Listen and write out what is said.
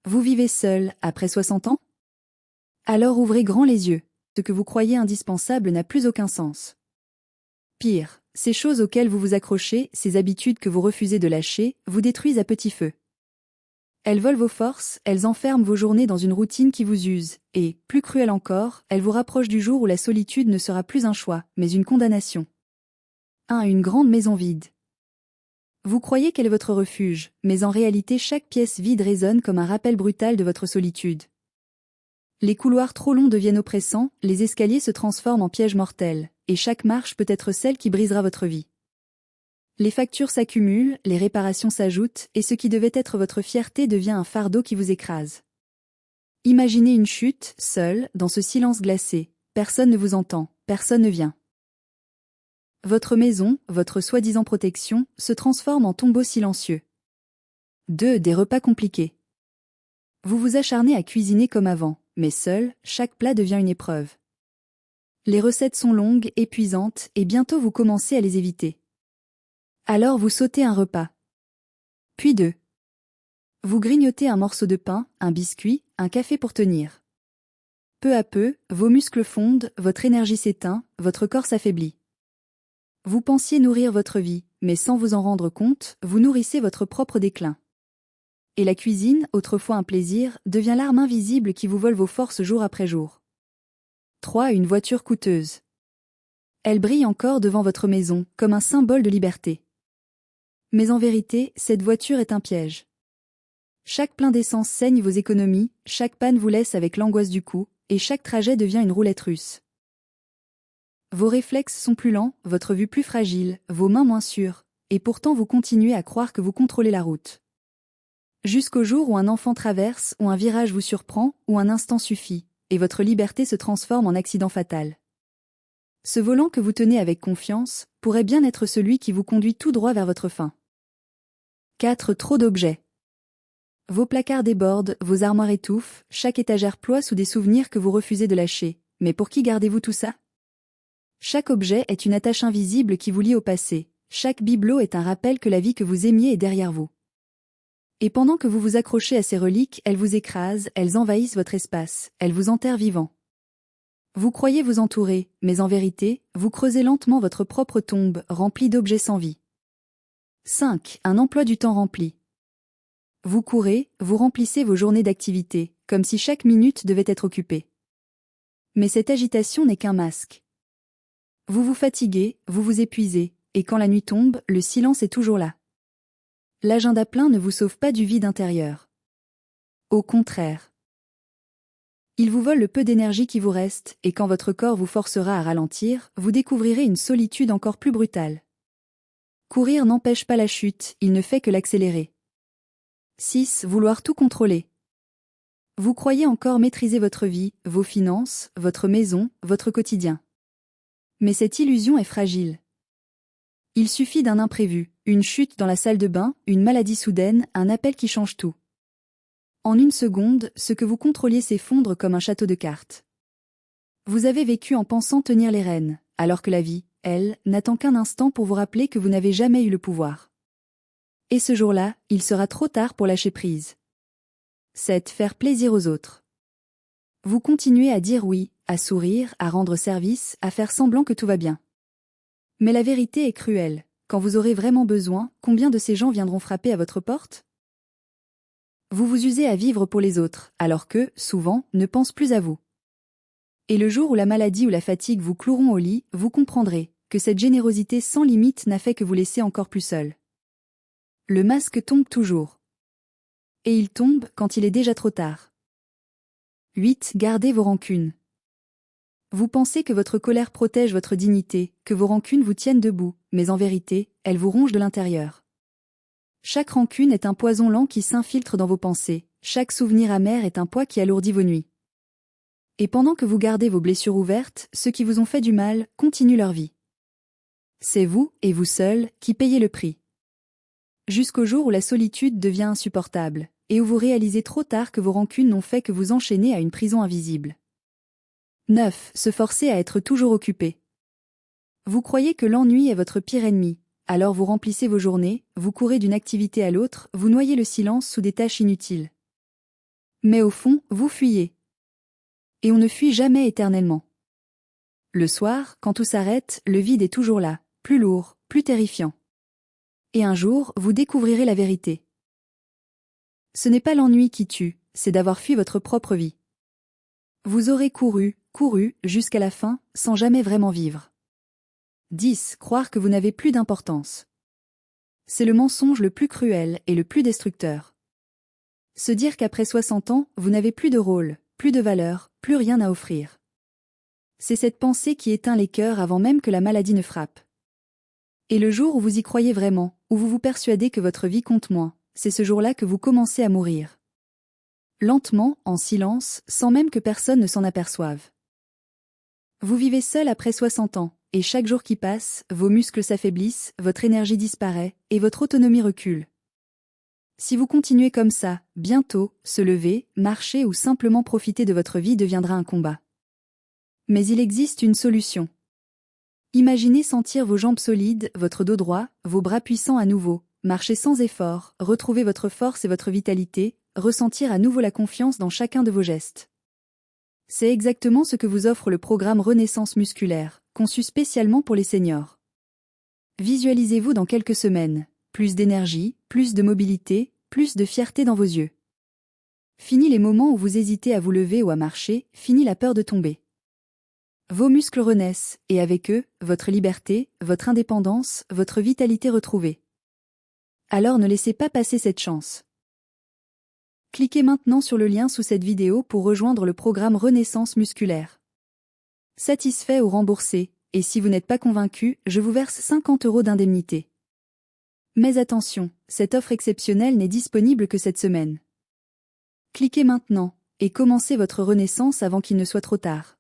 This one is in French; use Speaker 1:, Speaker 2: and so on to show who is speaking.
Speaker 1: Vous vivez seul, après 60 ans? Alors ouvrez grand les yeux. Ce que vous croyez indispensable n'a plus aucun sens. Pire, ces choses auxquelles vous vous accrochez, ces habitudes que vous refusez de lâcher, vous détruisent à petit feu. Elles volent vos forces, elles enferment vos journées dans une routine qui vous use, et, plus cruelle encore, elles vous rapprochent du jour où la solitude ne sera plus un choix, mais une condamnation. 1. Une grande maison vide. Vous croyez qu'elle est votre refuge, mais en réalité chaque pièce vide résonne comme un rappel brutal de votre solitude. Les couloirs trop longs deviennent oppressants, les escaliers se transforment en pièges mortels, et chaque marche peut être celle qui brisera votre vie. Les factures s'accumulent, les réparations s'ajoutent, et ce qui devait être votre fierté devient un fardeau qui vous écrase. Imaginez une chute, seule, dans ce silence glacé. Personne ne vous entend, personne ne vient. Votre maison, votre soi-disant protection, se transforme en tombeau silencieux. 2. Des repas compliqués. Vous vous acharnez à cuisiner comme avant, mais seul, chaque plat devient une épreuve. Les recettes sont longues, épuisantes, et bientôt vous commencez à les éviter. Alors vous sautez un repas. Puis 2. Vous grignotez un morceau de pain, un biscuit, un café pour tenir. Peu à peu, vos muscles fondent, votre énergie s'éteint, votre corps s'affaiblit. Vous pensiez nourrir votre vie, mais sans vous en rendre compte, vous nourrissez votre propre déclin. Et la cuisine, autrefois un plaisir, devient l'arme invisible qui vous vole vos forces jour après jour. 3. Une voiture coûteuse. Elle brille encore devant votre maison, comme un symbole de liberté. Mais en vérité, cette voiture est un piège. Chaque plein d'essence saigne vos économies, chaque panne vous laisse avec l'angoisse du coup, et chaque trajet devient une roulette russe. Vos réflexes sont plus lents, votre vue plus fragile, vos mains moins sûres, et pourtant vous continuez à croire que vous contrôlez la route. Jusqu'au jour où un enfant traverse, ou un virage vous surprend, ou un instant suffit, et votre liberté se transforme en accident fatal. Ce volant que vous tenez avec confiance, pourrait bien être celui qui vous conduit tout droit vers votre fin. 4. Trop d'objets. Vos placards débordent, vos armoires étouffent, chaque étagère ploie sous des souvenirs que vous refusez de lâcher. Mais pour qui gardez-vous tout ça? Chaque objet est une attache invisible qui vous lie au passé. Chaque bibelot est un rappel que la vie que vous aimiez est derrière vous. Et pendant que vous vous accrochez à ces reliques, elles vous écrasent, elles envahissent votre espace, elles vous enterrent vivant. Vous croyez vous entourer, mais en vérité, vous creusez lentement votre propre tombe, remplie d'objets sans vie. 5. Un emploi du temps rempli. Vous courez, vous remplissez vos journées d'activité, comme si chaque minute devait être occupée. Mais cette agitation n'est qu'un masque. Vous vous fatiguez, vous vous épuisez, et quand la nuit tombe, le silence est toujours là. L'agenda plein ne vous sauve pas du vide intérieur. Au contraire. Il vous vole le peu d'énergie qui vous reste, et quand votre corps vous forcera à ralentir, vous découvrirez une solitude encore plus brutale. Courir n'empêche pas la chute, il ne fait que l'accélérer. 6. Vouloir tout contrôler. Vous croyez encore maîtriser votre vie, vos finances, votre maison, votre quotidien. Mais cette illusion est fragile. Il suffit d'un imprévu, une chute dans la salle de bain, une maladie soudaine, un appel qui change tout. En une seconde, ce que vous contrôliez s'effondre comme un château de cartes. Vous avez vécu en pensant tenir les rênes, alors que la vie, elle, n'attend qu'un instant pour vous rappeler que vous n'avez jamais eu le pouvoir. Et ce jour-là, il sera trop tard pour lâcher prise. 7. Faire plaisir aux autres. Vous continuez à dire oui, à sourire, à rendre service, à faire semblant que tout va bien. Mais la vérité est cruelle. Quand vous aurez vraiment besoin, combien de ces gens viendront frapper à votre porte? Vous vous usez à vivre pour les autres, alors qu'eux, souvent, ne pensent plus à vous. Et le jour où la maladie ou la fatigue vous cloueront au lit, vous comprendrez que cette générosité sans limite n'a fait que vous laisser encore plus seul. Le masque tombe toujours. Et il tombe quand il est déjà trop tard. 8. Gardez vos rancunes. Vous pensez que votre colère protège votre dignité, que vos rancunes vous tiennent debout, mais en vérité, elles vous rongent de l'intérieur. Chaque rancune est un poison lent qui s'infiltre dans vos pensées, chaque souvenir amer est un poids qui alourdit vos nuits. Et pendant que vous gardez vos blessures ouvertes, ceux qui vous ont fait du mal continuent leur vie. C'est vous, et vous seul, qui payez le prix. Jusqu'au jour où la solitude devient insupportable, et où vous réalisez trop tard que vos rancunes n'ont fait que vous enchaîner à une prison invisible. 9. Se forcer à être toujours occupé. Vous croyez que l'ennui est votre pire ennemi, alors vous remplissez vos journées, vous courez d'une activité à l'autre, vous noyez le silence sous des tâches inutiles. Mais au fond, vous fuyez. Et on ne fuit jamais éternellement. Le soir, quand tout s'arrête, le vide est toujours là, plus lourd, plus terrifiant. Et un jour, vous découvrirez la vérité. Ce n'est pas l'ennui qui tue, c'est d'avoir fui votre propre vie. Vous aurez couru, jusqu'à la fin, sans jamais vraiment vivre. 10. Croire que vous n'avez plus d'importance. C'est le mensonge le plus cruel et le plus destructeur. Se dire qu'après 60 ans, vous n'avez plus de rôle, plus de valeur, plus rien à offrir. C'est cette pensée qui éteint les cœurs avant même que la maladie ne frappe. Et le jour où vous y croyez vraiment, où vous vous persuadez que votre vie compte moins, c'est ce jour-là que vous commencez à mourir. Lentement, en silence, sans même que personne ne s'en aperçoive. Vous vivez seul après 60 ans, et chaque jour qui passe, vos muscles s'affaiblissent, votre énergie disparaît, et votre autonomie recule. Si vous continuez comme ça, bientôt, se lever, marcher ou simplement profiter de votre vie deviendra un combat. Mais il existe une solution. Imaginez sentir vos jambes solides, votre dos droit, vos bras puissants à nouveau, marcher sans effort, retrouver votre force et votre vitalité, ressentir à nouveau la confiance dans chacun de vos gestes. C'est exactement ce que vous offre le programme Renaissance musculaire, conçu spécialement pour les seniors. Visualisez-vous dans quelques semaines, plus d'énergie, plus de mobilité, plus de fierté dans vos yeux. Fini les moments où vous hésitez à vous lever ou à marcher, fini la peur de tomber. Vos muscles renaissent, et avec eux, votre liberté, votre indépendance, votre vitalité retrouvée. Alors ne laissez pas passer cette chance. Cliquez maintenant sur le lien sous cette vidéo pour rejoindre le programme Renaissance musculaire. Satisfait ou remboursé, et si vous n'êtes pas convaincu, je vous verse 50 € d'indemnité. Mais attention, cette offre exceptionnelle n'est disponible que cette semaine. Cliquez maintenant, et commencez votre renaissance avant qu'il ne soit trop tard.